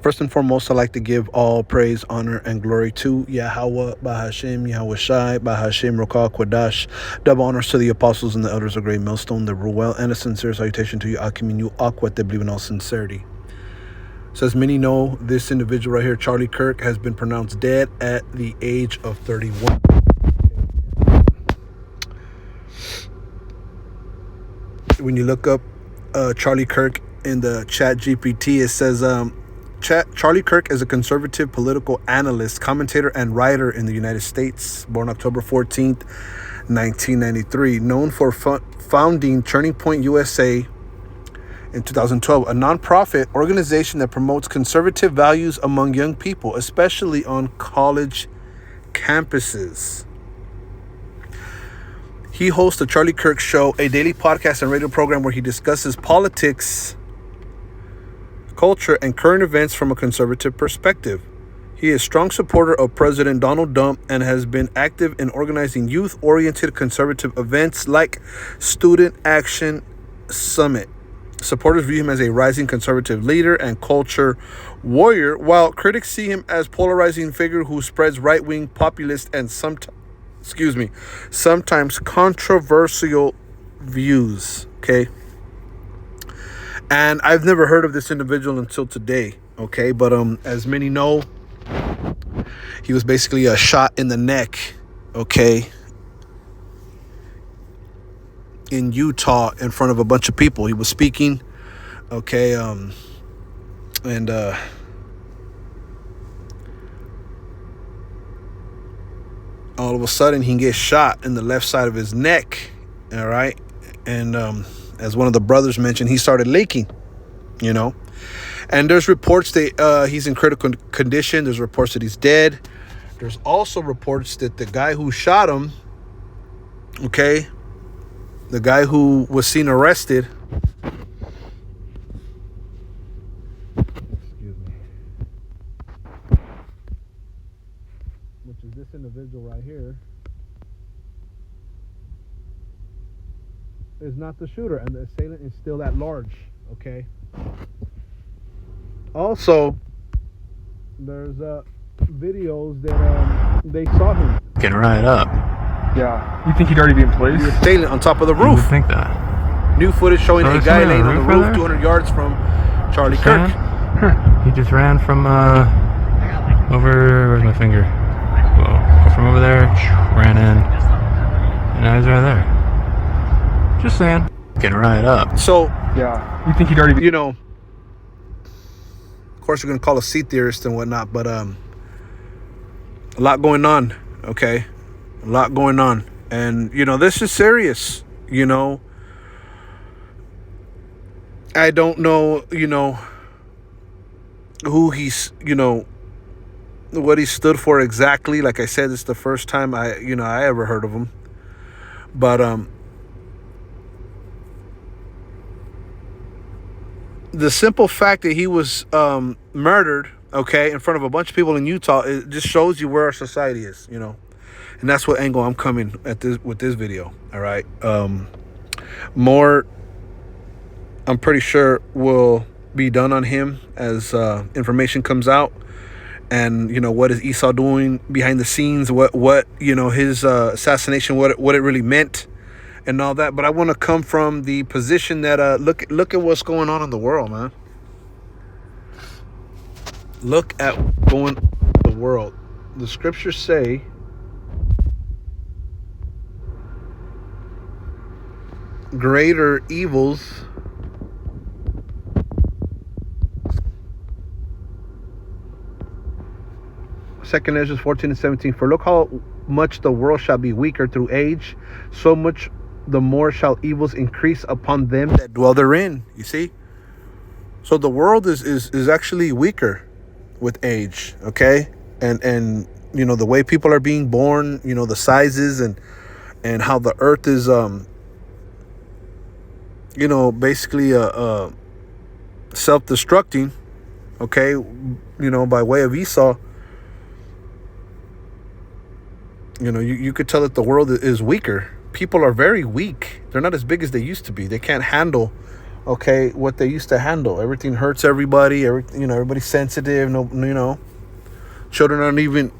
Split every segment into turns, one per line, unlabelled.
First and foremost, I'd like to give all praise, honor, and glory to Yahweh, Bahashim, Yahweh Shai, Bahashim, Rokah, Kwadash. Double honors to the apostles and the elders of Great Millstone, the Ruel, and a sincere salutation to you, Akim, and you, Akwat, that believe in all sincerity. So as many know, this individual right here, Charlie Kirk, has been pronounced dead at the age of 31. When you look up Charlie Kirk in the chat GPT, it says Charlie Kirk is a conservative political analyst, commentator, and writer in the United States, born October 14th, 1993, known for founding Turning Point USA in 2012, a nonprofit organization that promotes conservative values among young people, especially on college campuses. He hosts the Charlie Kirk Show, a daily podcast and radio program where he discusses politics, culture, and current events from a conservative perspective. He is a strong supporter of President Donald Trump and has been active in organizing youth-oriented conservative events like Student Action Summit. Supporters view him as a rising conservative leader and culture warrior, while critics see him as a polarizing figure who spreads right-wing, populist, and sometimes controversial views. Okay. And I've never heard of this individual until today. Okay. But as many know, he was basically a shot in the neck. Okay. In Utah in front of a bunch of people. He was speaking. Okay. All of a sudden he gets shot in the left side of his neck. All right. And as one of the brothers mentioned, he started leaking, and there's reports that he's in critical condition. There's reports that he's dead. There's also reports that the guy who shot him, okay, the guy who was seen arrested, which is this individual right here, is not the shooter, and the assailant is still at large. Okay. Also, there's videos that they saw him
getting right up.
Yeah. You think he'd already be in place?
The assailant on top of the
You
roof.
would think that.
New footage showing a guy laying on the roof 200 yards from Charlie Kirk.
He just ran from over. Where's my finger? Whoa. From over there, ran in, and now he's right there. Just saying. Getting right up.
So,
yeah. You think he'd already be...
of course, you're going to call a sea theorist and whatnot, but a lot going on, okay? A lot going on. And, this is serious, I don't know, who he's, what he stood for exactly. Like I said, it's the first time I ever heard of him. But, the simple fact that he was murdered, okay, in front of a bunch of people in Utah, it just shows you where our society is, and that's what angle I'm coming at this with this video. All right, more, I'm pretty sure, will be done on him as information comes out, and what is Esau doing behind the scenes, what his assassination, what it really meant, and all that. But I want to come from the position that look at what's going on in the world, man. Look at what's going on in the world. The scriptures say greater evils Second Ezra 14 and 17. For look how much the world shall be weaker through age, so much the more shall evils increase upon them that dwell therein. You see? So the world is actually weaker with age, okay? And the way people are being born, the sizes and how the earth is basically self-destructing, okay? By way of Esau. You could tell that the world is weaker. People are very weak. They're not as big as they used to be. They can't handle okay, what they used to handle. Everything hurts everybody. Everybody's sensitive. No, children aren't even,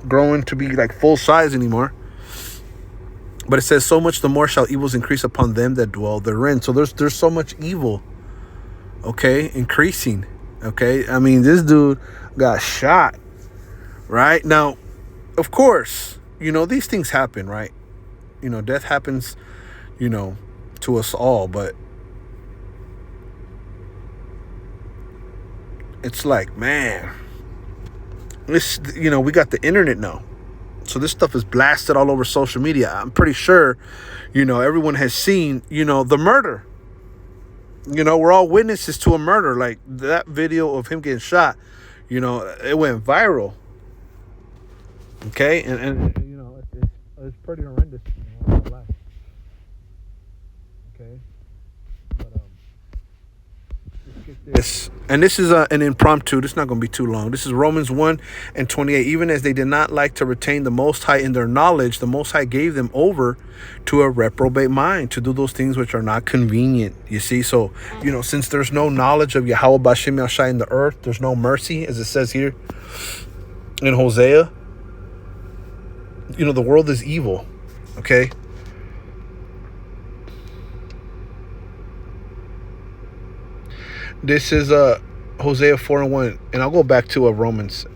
growing to be like full size anymore. But it says, so much the more shall evils increase upon them that dwell therein. So there's so much evil, okay, increasing, okay. I mean, this dude got shot, right? Now, of course, these things happen, right? Death happens, to us all, but it's like, man, this, we got the internet now. So this stuff is blasted all over social media. I'm pretty sure, everyone has seen, the murder. We're all witnesses to a murder. Like that video of him getting shot, it went viral. Okay, and it's pretty horrendous. Okay, but let's get this. And this is an impromptu. This is not going to be too long. This is Romans 1:28. Even as they did not like to retain the Most High in their knowledge, the Most High gave them over to a reprobate mind to do those things which are not convenient. You see, so, since there's no knowledge of Yahweh B'Shem Yahshai in the earth, there's no mercy, as it says here in Hosea. The world is evil, okay? This is Hosea 4:1, and I'll go back to Romans.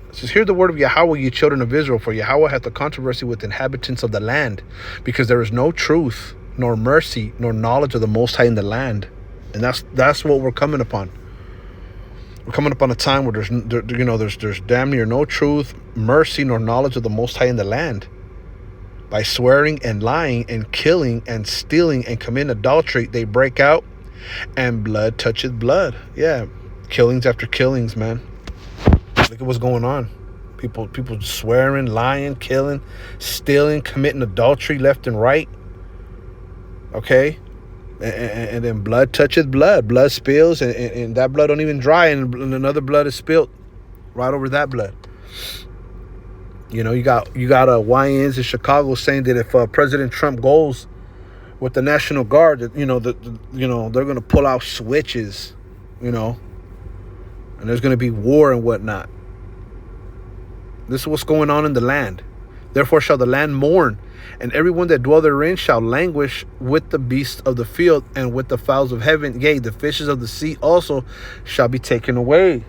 It says, hear the word of Yahweh, ye children of Israel, for Yahweh hath a controversy with the inhabitants of the land, because there is no truth, nor mercy, nor knowledge of the Most High in the land. And that's what we're coming upon. We're coming upon a time where there's damn near no truth, mercy, nor knowledge of the Most High in the land. By swearing and lying and killing and stealing and committing adultery, they break out, and blood toucheth blood. Yeah, killings after killings, man. Look at what's going on. People swearing, lying, killing, stealing, committing adultery left and right. Okay, and then blood toucheth blood. Blood spills, and that blood don't even dry, and another blood is spilled right over that blood. You got YNs in Chicago saying that if President Trump goes with the National Guard, that they're gonna pull out switches, and there's gonna be war and whatnot. This is what's going on in the land. Therefore shall the land mourn, and everyone that dwell therein shall languish with the beasts of the field and with the fowls of heaven. Yea, the fishes of the sea also shall be taken away.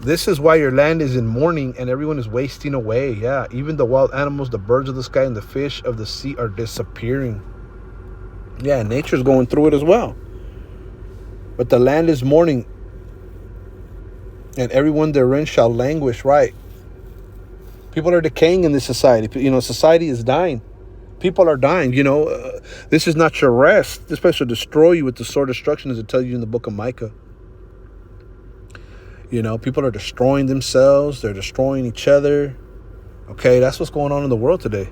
This is why your land is in mourning and everyone is wasting away. Yeah, even the wild animals, the birds of the sky, and the fish of the sea are disappearing. Yeah, nature's going through it as well. But the land is mourning, and everyone therein shall languish. Right. People are decaying in this society. Society is dying. People are dying. This is not your rest. This place will destroy you with the sword of destruction, as it tells you in the book of Micah. People are destroying themselves. They're destroying each other. Okay, that's what's going on in the world today.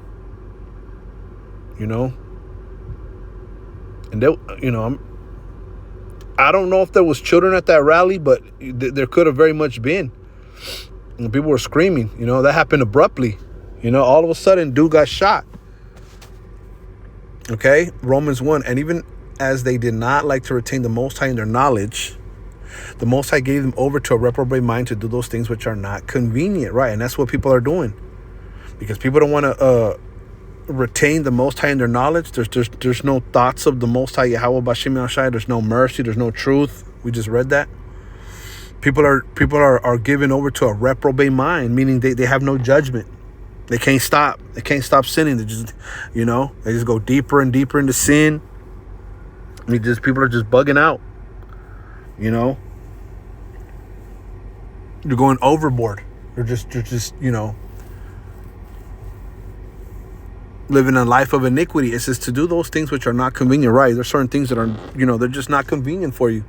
And I don't know if there was children at that rally, but there could have very much been. And people were screaming. That happened abruptly. All of a sudden, dude got shot. Okay, Romans 1. And even as they did not like to retain the Most High in their knowledge, the Most High gave them over to a reprobate mind to do those things which are not convenient, right? And that's what people are doing, because people don't want to retain the Most High in their knowledge. There's no thoughts of the Most High Yahweh B'Shem Yahshai. There's no mercy. There's no truth. We just read that. People are given over to a reprobate mind, meaning they have no judgment. They can't stop. They can't stop sinning. They just they just go deeper and deeper into sin. People are just bugging out. You're going overboard. They're just living a life of iniquity. It says to do those things which are not convenient, right? There's certain things that are, they're just not convenient for you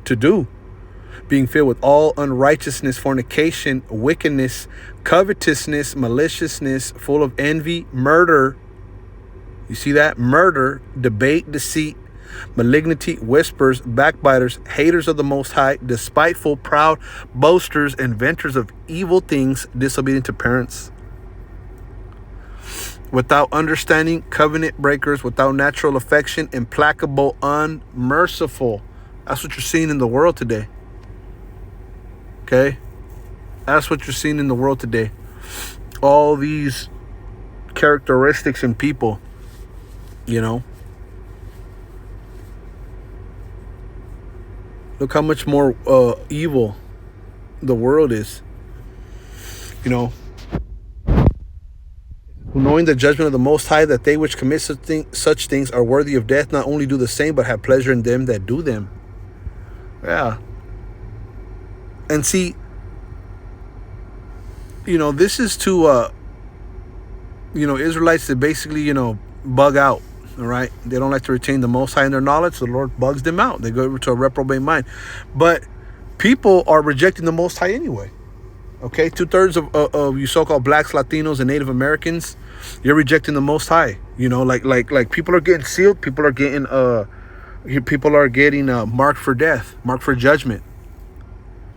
to do. Being filled with all unrighteousness, fornication, wickedness, covetousness, maliciousness, full of envy, murder. You see that? Murder, debate, deceit, malignity, whispers, backbiters, haters of the Most High, despiteful, proud, boasters, inventors of evil things, disobedient to parents, without understanding, covenant breakers, without natural affection, implacable, unmerciful. That's what you're seeing in the world today. Okay? That's what you're seeing in the world today. All these characteristics in people, you know. Look how much more evil the world is. You know. Knowing the judgment of the Most High, that they which commit such things are worthy of death, not only do the same, but have pleasure in them that do them. Yeah. And see, you know, this is to, you know, Israelites that basically, bug out. All right. They don't like to retain the Most High in their knowledge. So the Lord bugs them out. They go over to a reprobate mind. But people are rejecting the Most High anyway. Okay. 2/3 of you so-called blacks, Latinos, and Native Americans, you're rejecting the Most High. Like people are getting sealed. People are getting marked for death, marked for judgment.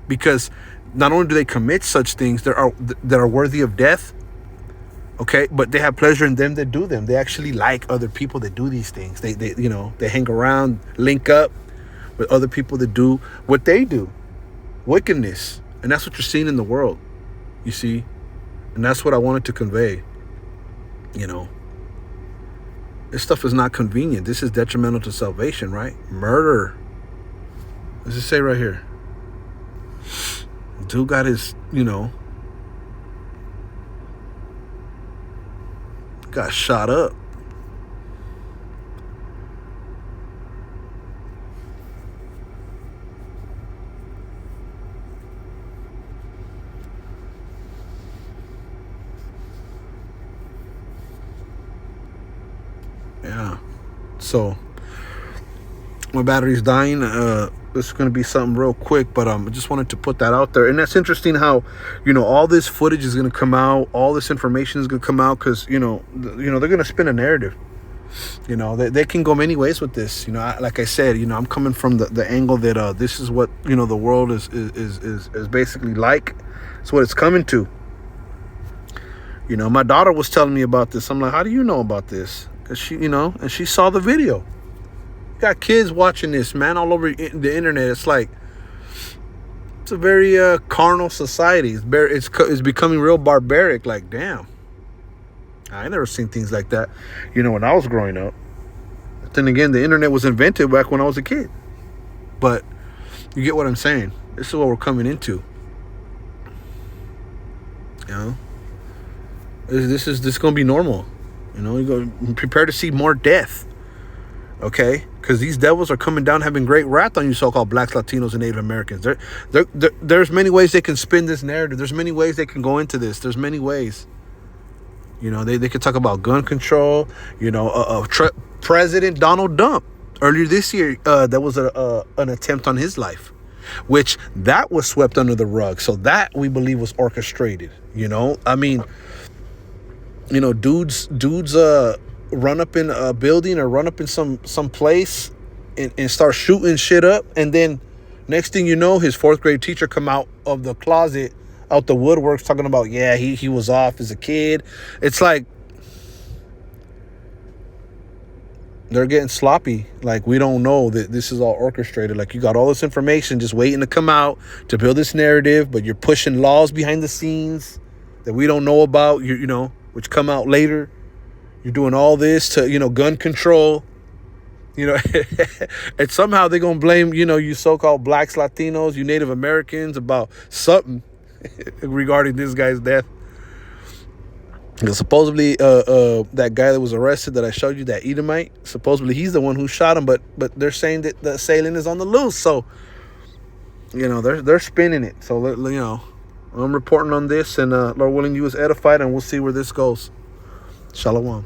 Because not only do they commit such things that are worthy of death, okay, but they have pleasure in them that do them. They actually like other people that do these things. They hang around, link up with other people that do what they do, wickedness, and that's what you're seeing in the world. You see, and that's what I wanted to convey. This stuff is not convenient. This is detrimental to salvation, right? Murder. What does it say right here? Dude got his, got shot up. Yeah. So my battery's dying. This is going to be something real quick, but I just wanted to put that out there. And that's interesting how, all this footage is going to come out. All this information is going to come out because, they're going to spin a narrative. They can go many ways with this. Like I said, I'm coming from the angle that this is what, the world is basically like. It's what it's coming to. My daughter was telling me about this. I'm like, how do you know about this? Because she, and she saw the video. Got kids watching this, man, all over the internet. It's like, it's a very carnal society. It's becoming real barbaric. Like, damn, I never seen things like that, when I was growing up. But then again, the internet was invented back when I was a kid. But you get what I'm saying. This is what we're coming into. This is gonna be normal. You go prepare to see more death. Okay, because these devils are coming down, having great wrath on you, so-called blacks, Latinos, and Native Americans. There's many ways they can spin this narrative. There's many ways they can go into this. There's many ways. They could talk about gun control. President Donald Trump earlier this year, there was an attempt on his life, which that was swept under the rug. So that we believe was orchestrated. Dudes run up in a building or run up in some place and start shooting shit up, and then next thing you know, his 4th grade teacher come out of the closet, out the woodworks, talking about, yeah, he was off as a kid. It's like they're getting sloppy. Like, we don't know that this is all orchestrated. Like, you got all this information just waiting to come out to build this narrative, but you're pushing laws behind the scenes that we don't know about, which come out later. You're doing all this to, gun control, and somehow they're going to blame, you so-called blacks, Latinos, you Native Americans about something regarding this guy's death. Because supposedly that guy that was arrested that I showed you, that Edomite, supposedly he's the one who shot him, but they're saying that the assailant is on the loose. So, they're spinning it. So, I'm reporting on this, and Lord willing, you was edified, and we'll see where this goes. Shalom.